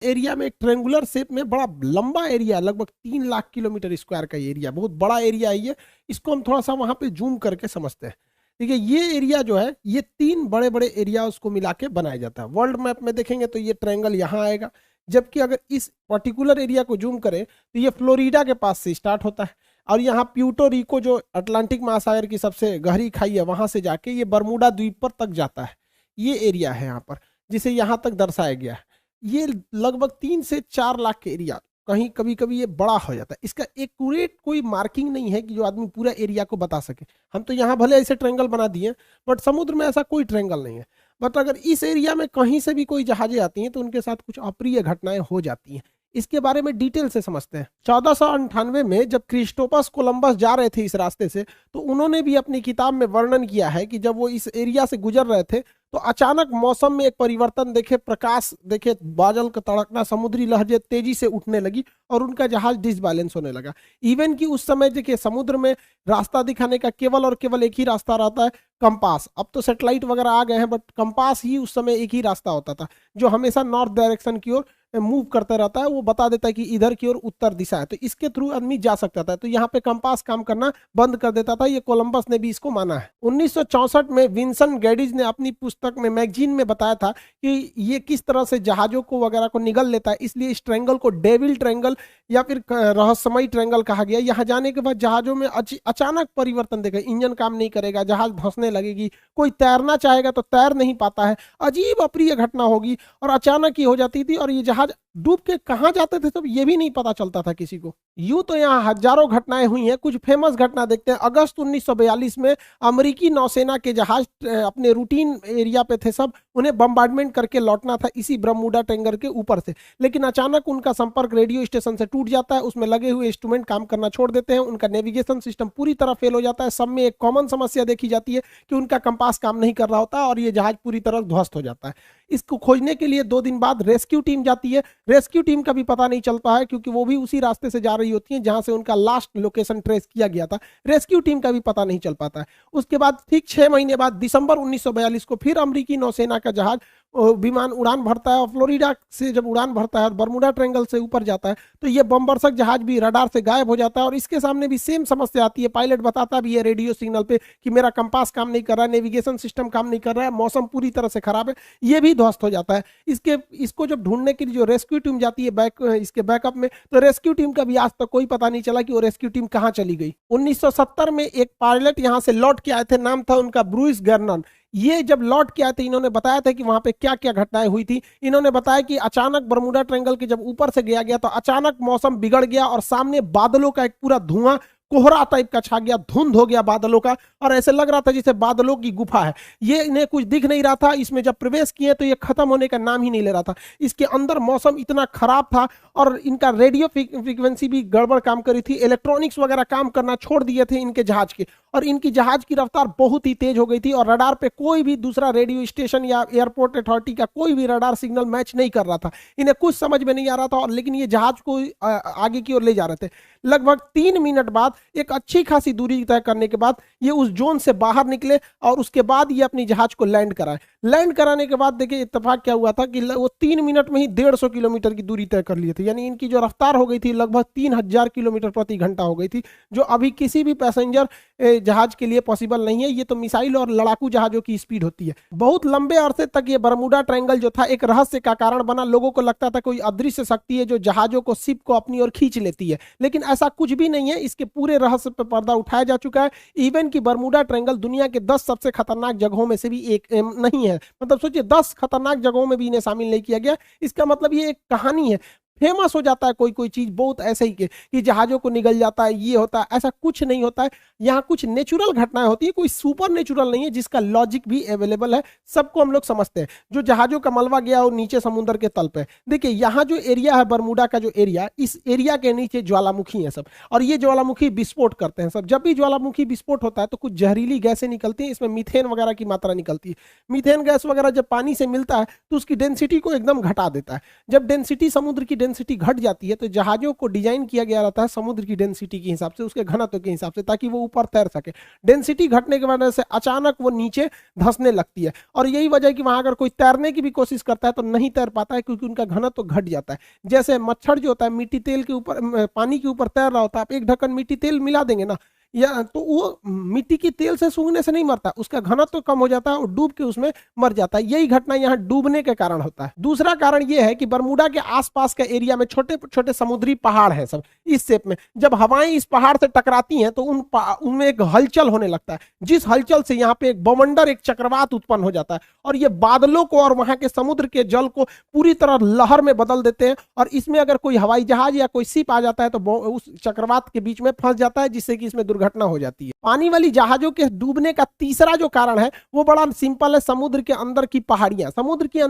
Area में एक triangular shape में बड़ा लंबा एरिया, लगभग 3 लाख किलोमीटर स्क्वायर का एरिया, बहुत बड़ा एरिया है ये। इसको हम थोड़ा सा वहां पे जूम करके समझते हैं। ठीक है, ये एरिया जो है ये 3 बड़े बड़े एरिया उसको मिला के बनाया जाता है। वर्ल्ड मैप में देखेंगे तो ये ट्रायंगल यहाँ आएगा, जबकि अगर इस पर्टिकुलर एरिया को जूम करें तो ये फ्लोरिडा के पास से स्टार्ट होता है, और यहाँ प्यूर्टो रिको जो अटलांटिक महासागर की सबसे गहरी खाई है वहां से जाके ये बरमूडा द्वीप पर तक जाता है। ये एरिया है यहाँ पर, जिसे यहाँ तक दर्शाया गया है। ये लगभग 3 से 4 लाख के एरिया, कहीं कभी कभी ये बड़ा हो जाता है। इसका एक्यूरेट कोई मार्किंग नहीं है कि जो आदमी पूरा एरिया को बता सके। हम तो यहाँ भले ऐसे ट्रायंगल बना दिए, बट समुद्र में ऐसा कोई ट्रायंगल नहीं है। बट अगर इस एरिया में कहीं से भी कोई जहाजें आती हैं तो उनके साथ कुछ अप्रिय घटनाएं हो जाती हैं। इसके बारे में डिटेल से समझते हैं। 1498 में जब क्रिस्टोफर कोलंबस जा रहे थे इस रास्ते से, तो उन्होंने भी अपनी किताब में वर्णन किया है कि जब वो इस एरिया से गुजर रहे थे तो अचानक मौसम में एक परिवर्तन देखे, प्रकाश देखे, बादल का तड़कना, समुद्री लहरें तेजी से उठने लगी और उनका जहाज डिसबैलेंस होने लगा। इवन कि उस समय देखिए समुद्र में रास्ता दिखाने का केवल और केवल एक ही रास्ता रहता है, कंपास। अब तो सैटेलाइट वगैरह आ गए हैं, बट कंपास ही उस समय एक ही रास्ता होता था जो हमेशा नॉर्थ डायरेक्शन की ओर मूव करता रहता है। वो बता देता है कि इधर की ओर उत्तर दिशा है, तो इसके थ्रू आदमी जा सकता था। तो यहाँ पे कंपास काम करना बंद कर देता था। ये कोलंबस ने भी इसको माना है। 1964 में विंसेंट गैडिज ने अपनी पुस्तक में, मैगजीन में बताया था कि ये किस तरह से जहाजों को वगैरह को निगल लेता है। इसलिए इस ट्रायंगल को डेविल ट्रायंगल या फिर रहस्यमयी ट्रायंगल कहा गया। यहाँ जाने के बाद जहाजों में अचानक परिवर्तन देखा, इंजन काम नहीं करेगा, जहाज धंसने लगेगी, कोई तैरना चाहेगा तो तैर नहीं पाता है, अजीब अप्रिय घटना होगी और अचानक ही हो जाती थी। और ये जहाज डूब के कहां जाते थे तब ये भी नहीं पता चलता था किसी को। यूं तो यहाँ हजारों घटनाएं हुई हैं, कुछ फेमस घटना देखते हैं। अगस्त 1942 में अमेरिकी नौसेना के जहाज अपने रूटीन एरिया पे थे, सब उन्हें बम्बार्डमेंट करके लौटना था इसी बरमूडा ट्रायंगल के ऊपर से, लेकिन अचानक उनका संपर्क रेडियो स्टेशन से टूट जाता है। उसमें लगे हुए इंस्ट्रूमेंट काम करना छोड़ देते हैं, उनका नेविगेशन सिस्टम पूरी तरह फेल हो जाता है। सब में एक कॉमन समस्या देखी जाती है कि उनका कंपास काम नहीं कर रहा होता और ये जहाज पूरी तरह ध्वस्त हो जाता है। इसको खोजने के लिए 2 दिन बाद रेस्क्यू टीम जाती है। रेस्क्यू टीम का भी पता नहीं चलता है क्योंकि वो भी उसी रास्ते से जा रही होती है जहां से उनका लास्ट लोकेशन ट्रेस किया गया था। रेस्क्यू टीम का भी पता नहीं चल पाता है। उसके बाद ठीक 6 महीने बाद दिसंबर 1942 को फिर अमेरिकी नौसेना का जहाज विमान उड़ान भरता है और फ्लोरिडा से जब उड़ान भरता है और बरमूडा ट्रायंगल से ऊपर जाता है तो ये बमवर्षक जहाज भी रडार से गायब हो जाता है। और इसके सामने भी सेम समस्या आती है। पायलट बताता भी है रेडियो सिग्नल पे कि मेरा कंपास काम नहीं कर रहा है, नेविगेशन सिस्टम काम नहीं कर रहा है, मौसम पूरी तरह से खराब है। ये भी ध्वस्त हो जाता है। इसको जब ढूंढने के लिए जो रेस्क्यू टीम जाती है इसके बैकअप में, तो रेस्क्यू टीम का भी आज तक कोई पता नहीं चला कि वो रेस्क्यू टीम कहां चली गई। 1970 में एक पायलट यहां से लौट के आए थे, नाम था उनका ब्रूइस गर्नन। ये जब लौट के आए थे इन्होंने बताया था कि वहां पे क्या क्या घटनाएं हुई थी। इन्होंने बताया कि अचानक बरमूडा ट्रायंगल के जब ऊपर से गया तो अचानक मौसम बिगड़ गया और सामने बादलों का एक पूरा धुआं, कोहरा टाइप का छा गया, धुंध हो गया बादलों का, और ऐसे लग रहा था जैसे बादलों की गुफा है। ये इन्हें कुछ दिख नहीं रहा था। इसमें जब प्रवेश किए तो ये खत्म होने का नाम ही नहीं ले रहा था। इसके अंदर मौसम इतना खराब था और इनका रेडियो फ्रीक्वेंसी भी गड़बड़ काम करी थी, इलेक्ट्रॉनिक्स वगैरह काम करना छोड़ दिए थे इनके जहाज के, और इनकी जहाज की रफ्तार बहुत ही तेज हो गई थी और रडार पे कोई भी दूसरा रेडियो स्टेशन या एयरपोर्ट अथॉरिटी का कोई भी रडार सिग्नल मैच नहीं कर रहा था। इन्हें कुछ समझ में नहीं आ रहा था, और लेकिन ये जहाज को आगे की ओर ले जा रहे थे। लगभग 3 मिनट बाद, एक अच्छी खासी दूरी तय करने के बाद, ये उस जोन से बाहर निकले और उसके बाद ये अपनी जहाज को लैंड कराए। लैंड कराने के बाद देखिए इत्तेफाक क्या हुआ था कि वो 3 मिनट में ही 150 किलोमीटर की दूरी तय कर लिए थे। यानी इनकी जो रफ्तार हो गई थी लगभग 3000 किलोमीटर प्रति घंटा हो गई थी, जो अभी किसी भी पैसेंजर जहाज के लिए पॉसिबल नहीं है। ये तो मिसाइल और लड़ाकू जहाजों की स्पीड होती है। बहुत लंबे अरसे तक ये बरमूडा ट्रायंगल जो था एक रहस्य का कारण बना। लोगों को लगता था कोई अदृश्य शक्ति है जो जहाजों को, शिप को अपनी ओर खींच लेती है, लेकिन ऐसा कुछ भी नहीं है। इसके पूरे रहस्य पर पर्दा उठाया जा चुका है। इवन की बरमूडा ट्रायंगल दुनिया के 10 सबसे खतरनाक जगहों में से भी एक नहीं है। मतलब सोचिए 10 खतरनाक जगहों में भी इन्हें शामिल नहीं किया गया। इसका मतलब ये एक कहानी है। फेमस हो जाता है कोई कोई चीज बहुत ऐसे ही कि जहाजों को निगल जाता है, ये होता है, ऐसा कुछ नहीं होता है। यहाँ कुछ नेचुरल घटनाएं होती है, कोई सुपर नेचुरल नहीं है जिसका लॉजिक भी अवेलेबल है। सबको हम लोग समझते हैं। जो जहाजों का मलबा गया वो नीचे समुद्र के तल पे, देखिए यहाँ जो एरिया है बरमूडा का जो एरिया, इस एरिया के नीचे ज्वालामुखी है सब, और ये ज्वालामुखी विस्फोट करते हैं सब। जब भी ज्वालामुखी विस्फोट होता है तो कुछ जहरीली गैसें निकलती हैं, इसमें मीथेन वगैरह की मात्रा निकलती है। मीथेन गैस वगैरह जब पानी से मिलता है तो उसकी डेंसिटी को एकदम घटा देता है। जब डेंसिटी, समुद्र की डेंसिटी घट जाती है तो जहाजों को डिजाइन किया गया रहता है समुद्र की डेंसिटी के हिसाब से, उसके घनत्व के हिसाब से, ताकि वो ऊपर तैर सके। डेंसिटी घटने की वजह से अचानक वो नीचे धंसने लगती है, और यही वजह है कि वहां अगर कोई तैरने की भी कोशिश करता है तो नहीं तैर पाता है, क्योंकि उनका घनत्व घट जाता है। जैसे मच्छर जो होता है मिट्टी तेल के ऊपर, पानी के ऊपर तैर रहा होता है, आप एक ढक्कन मिट्टी तेल मिला देंगे ना, या तो वो मिट्टी की तेल से सूंघने से नहीं मरता, उसका घनत्व तो कम हो जाता है और डूब के उसमें मर जाता है। यही घटना यहाँ डूबने के कारण होता है। दूसरा कारण ये है कि बरमूडा के आसपास का एरिया में छोटे छोटे समुद्री पहाड़ हैं सब इस शेप में। जब हवाएं इस पहाड़ से टकराती हैं तो उनमें एक हलचल होने लगता है, जिस हलचल से यहाँ पे एक बवंडर, एक चक्रवात उत्पन्न हो जाता है, और ये बादलों को और वहां के समुद्र के जल को पूरी तरह लहर में बदल देते हैं। और इसमें अगर कोई हवाई जहाज या कोई शिप आ जाता है तो उस चक्रवात के बीच में फंस जाता है, जिससे कि इसमें घटना हो जाती है। पानी वाली जहाजों के डूबने का तीसरा जो कारण है वो बड़ा सिंपल है, समुद्र के अंदर की पहाड़ियां। समुद्र के अंदर